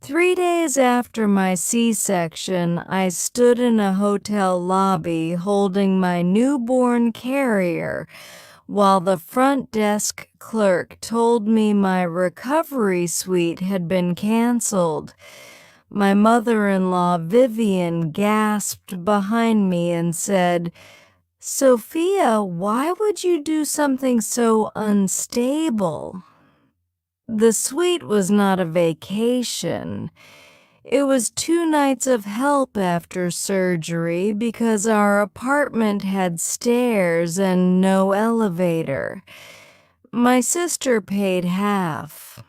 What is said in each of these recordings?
3 days after my C-section, I stood in a hotel lobby holding my newborn carrier while the front desk clerk told me my recovery suite had been canceled. My mother-in-law, Vivian, gasped behind me and said, "Sophia, why would you do something so unstable?" The suite was not a vacation. It was 2 nights of help after surgery because our apartment had stairs and no elevator. My sister paid half.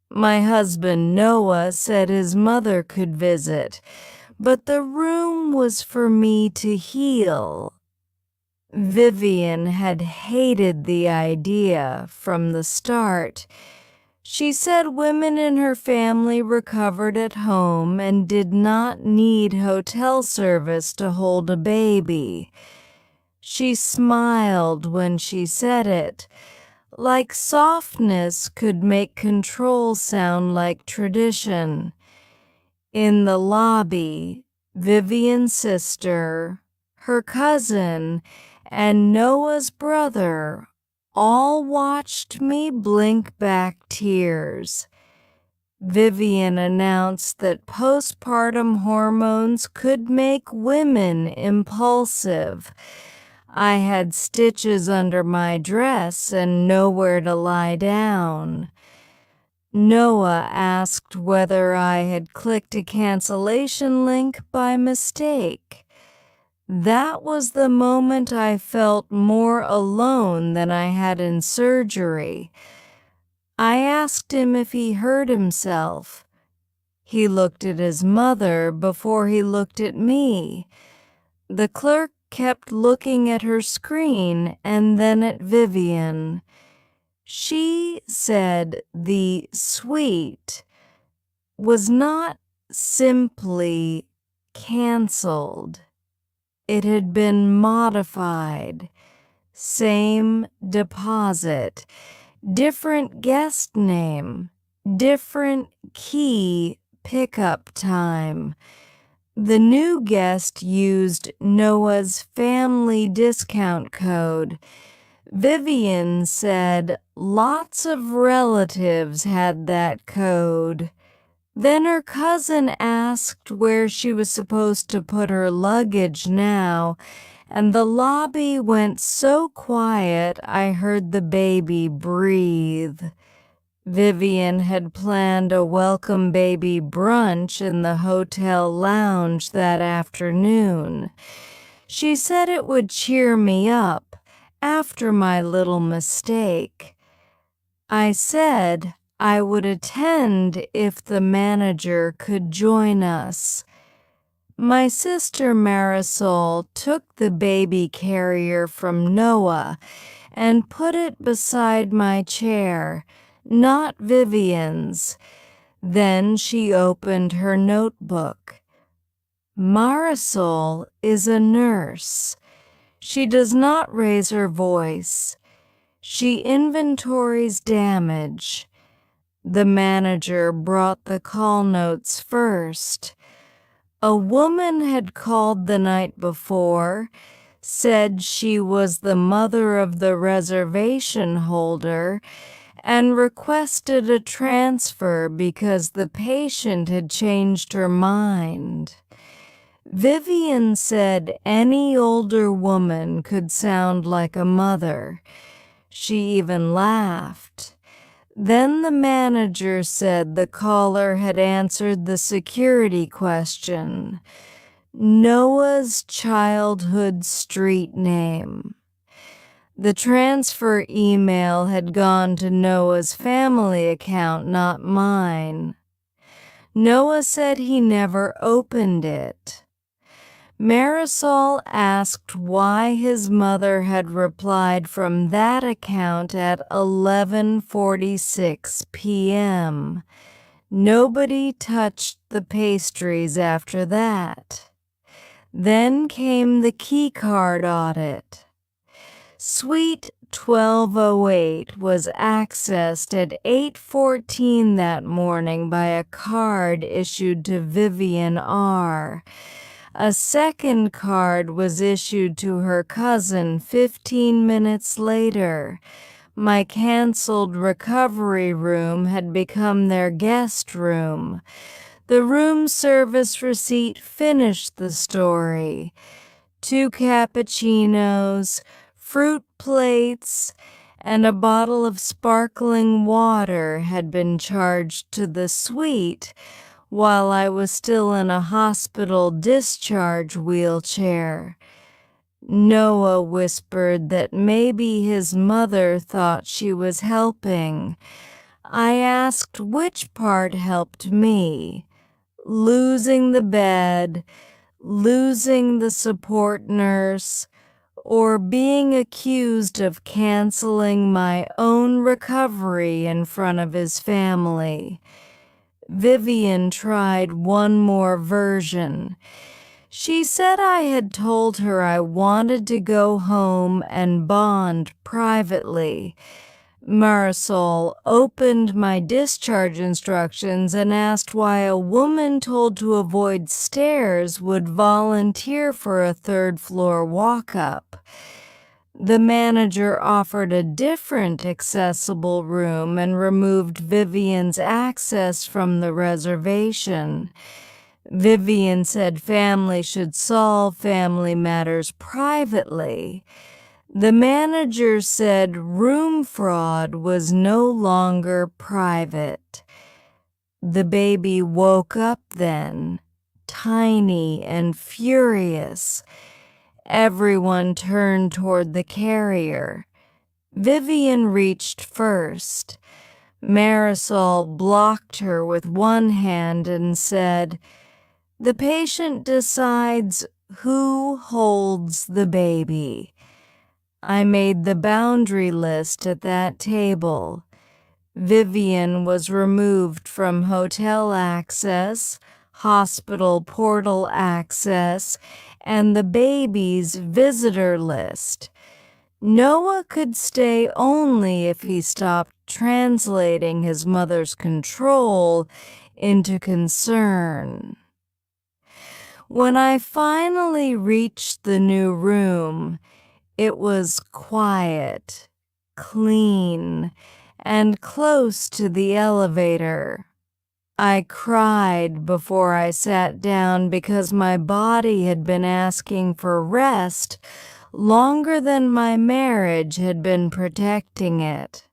My husband, Noah, said his mother could visit, but the room was for me to heal. Vivian had hated the idea from the start. She said women in her family recovered at home and did not need hotel service to hold a baby. She smiled when she said it, like softness could make control sound like tradition. In the lobby, Vivian's sister, her cousin, and Noah's brother all watched me blink back tears. Vivian announced that postpartum hormones could make women impulsive. I had stitches under my dress and nowhere to lie down. Noah asked whether I had clicked a cancellation link by mistake. That was the moment I felt more alone than I had in surgery. I asked him if he hurt himself. He looked at his mother before he looked at me. The clerk kept looking at her screen and then at Vivian. She said the suite was not simply canceled. It had been modified. Same deposit, different guest name, different key pickup time. The new guest used Noah's family discount code. Vivian said lots of relatives had that code. Then her cousin asked where she was supposed to put her luggage now, and the lobby went so quiet I heard the baby breathe. Vivian had planned a welcome baby brunch in the hotel lounge that afternoon. She said it would cheer me up after my little mistake. I said I would attend if the manager could join us. My sister Marisol took the baby carrier from Noah and put it beside my chair, not Vivian's. Then she opened her notebook. Marisol is a nurse. She does not raise her voice. She inventories damage. The manager brought the call notes first. A woman had called the night before, said she was the mother of the reservation holder, and requested a transfer because the patient had changed her mind. Vivian said any older woman could sound like a mother. She even laughed. Then the manager said the caller had answered the security question. Noah's childhood street name. The transfer email had gone to Noah's family account, not mine. Noah said he never opened it. Marisol asked why his mother had replied from that account at 11:46 p.m. Nobody touched the pastries after that. Then came the Keycard audit. Suite 1208 was accessed at 8:14 that morning by a card issued to Vivian R. A second card was issued to her cousin 15 minutes later. My canceled recovery room had become their guest room. The room service receipt finished the story. 2 cappuccinos, fruit plates, and a bottle of sparkling water had been charged to the suite while I was still in a hospital discharge wheelchair. Noah whispered that maybe his mother thought she was helping. I asked which part helped me. Losing the bed, losing the support nurse, or being accused of canceling my own recovery in front of his family. Vivian tried one more version. She said I had told her I wanted to go home and bond privately. Marisol opened my discharge instructions and asked why a woman told to avoid stairs would volunteer for a third-floor walk-up. The manager offered a different accessible room and removed Vivian's access from the reservation. Vivian said family should solve family matters privately. The manager said room fraud was no longer private. The baby woke up then, tiny and furious. Everyone turned toward the carrier. Vivian reached first. Marisol blocked her with one hand and said, "The patient decides who holds the baby." I made the boundary list at that table. Vivian was removed from hotel access, hospital portal access, and the baby's visitor list. Noah could stay only if he stopped translating his mother's control into concern. When I finally reached the new room, it was quiet, clean, and close to the elevator. I cried before I sat down because my body had been asking for rest longer than my marriage had been protecting it.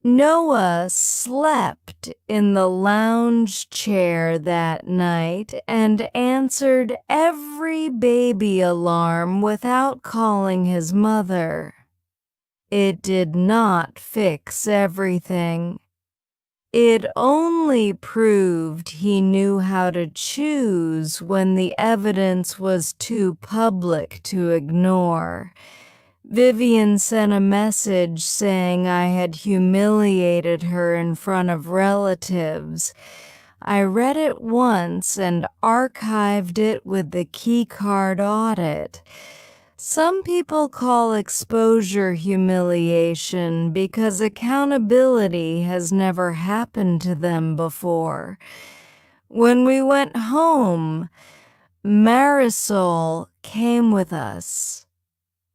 Noah slept in the lounge chair that night and answered every baby alarm without calling his mother. It did not fix everything. It only proved he knew how to choose when the evidence was too public to ignore. Vivian sent a message saying I had humiliated her in front of relatives. I read it once and archived it with the Keycard Audit. Some people call exposure humiliation because accountability has never happened to them before. When we went home, Marisol came with us.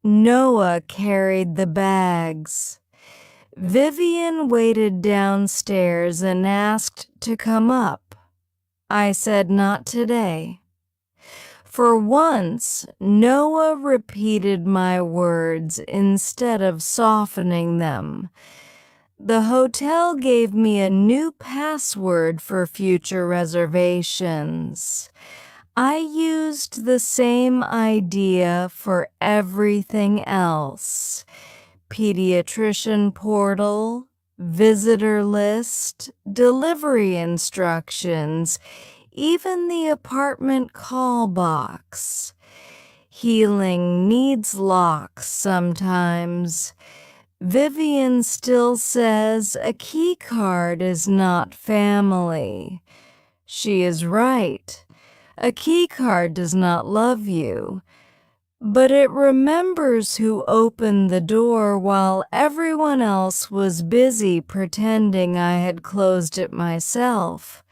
Noah carried the bags. Vivian waited downstairs and asked to come up. I said not today. For once, Noah repeated my words instead of softening them. The hotel gave me a new password for future reservations. I used the same idea for everything else. Pediatrician portal, visitor list, delivery instructions, even the apartment call box. Healing needs locks sometimes. Vivian still says a key card is not family. She is right. A key card does not love you. but it remembers who opened the door while everyone else was busy pretending I had closed it myself.